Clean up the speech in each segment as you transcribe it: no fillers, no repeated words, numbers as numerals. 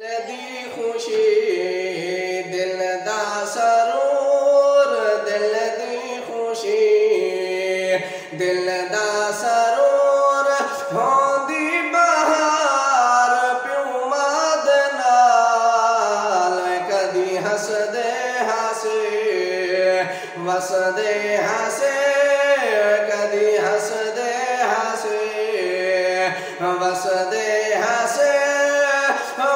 दी खुशी दिल दा सरूर, दिल दी खुशी दिल दा सरूर होंदी बहार प्यूमाद नाल कदी हसदे हसे वसदे हसे कदी हसदे हसे वसदे हसे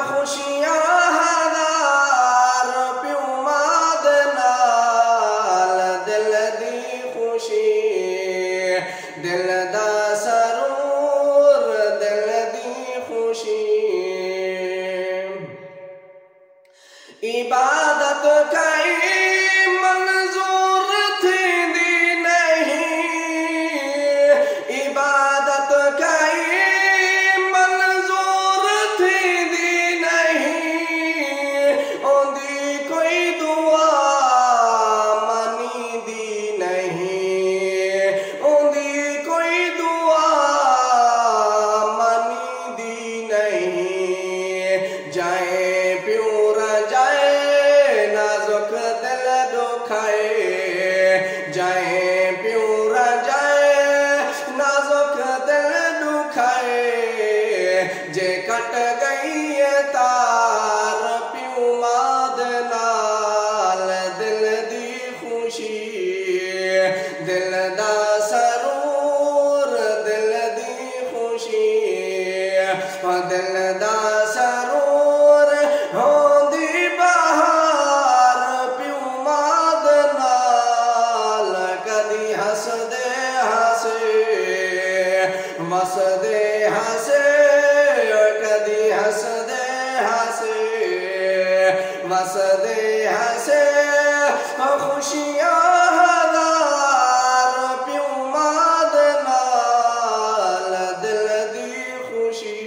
खुशियां हज़ार प्यूमाद नाल दिल दी खुशी दिल दा सरूर दिल दी खुशी इबादत कई मंजूर थींदी नहीं इबादत कई जाए प्यूर जाए नाजुक दिल दुखाए जे कट गई तार प्यूमाद नाल दिल दी खुशी दिल दा सरूर दिल दी खुशी दिल दा सरूर होंदी बहार प्यूमाद नाल कदी हसदे हसे वसदे हसे कदी हसदे हसे वसदे हसे खुशियां हज़ार प्यूमाद नाल दिल दी खुशी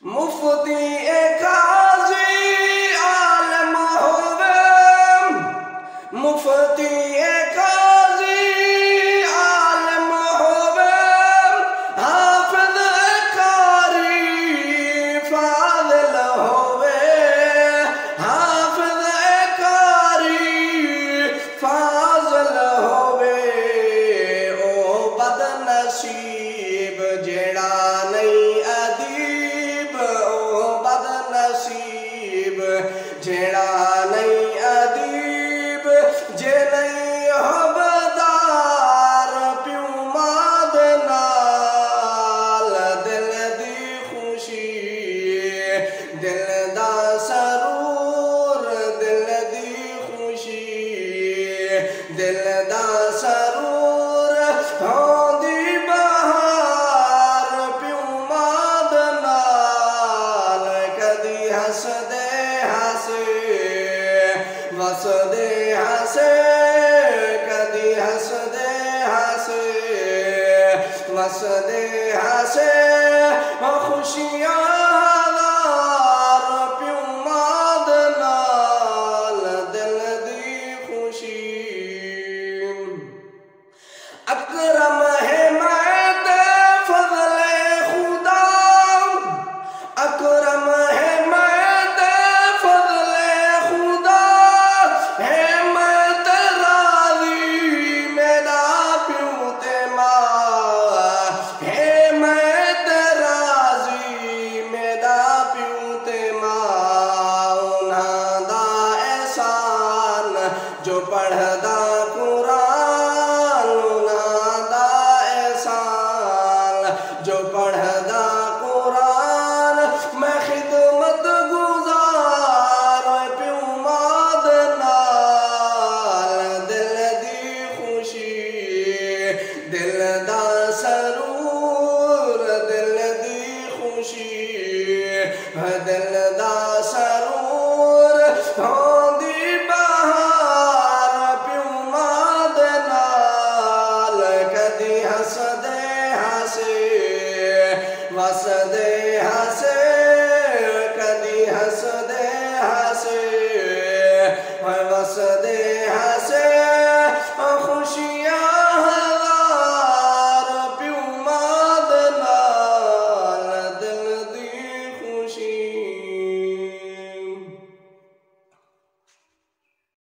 मुफ्ती काज़ी आलम होवे मुफ्ती काज़ी आलम होवे हाफ़िज़ कारी फ़ाज़िल होवे हाफ़िज़ कारी फ़ाज़िल होवे ओ बदनसीब जेड़ा नहीं अदीब ओ बदनसीब जेड़ा नहीं अदीब जे नहीं हबदार प्यूमाद नाल दिल दी खुशी दिल दा सरूर दिल दी खुशी दिल दा सरूर होंदी बहार प्यूमाद नाल कदी हसदे हसे वसदे हसे कदी हसदे हसे वसदे हसे खुशियां हज़ार प्यूमाद नाल दिल दी खुशी अकरम है मैद फज़ले खुदा अकरम है मैद फज़ले खुदा है मैद राज़ी मेरा प्यूं ते मां है मैद राज़ी मेरा प्यूं ते मां उन्हां दा एहसान जो पढ़दा कुरान उन्हां दा एहसान जो पढ़दा कुरान मैं खिदमत गुजार प्यूमाद नाल दिल दी खुशी दिल दा सरूर दिल दी खुशी दिल दा सरूर होंदी बहार प्यूमाद नाल कदी हसदे हसे वसदे हसे कदी हसदे हसे वसदे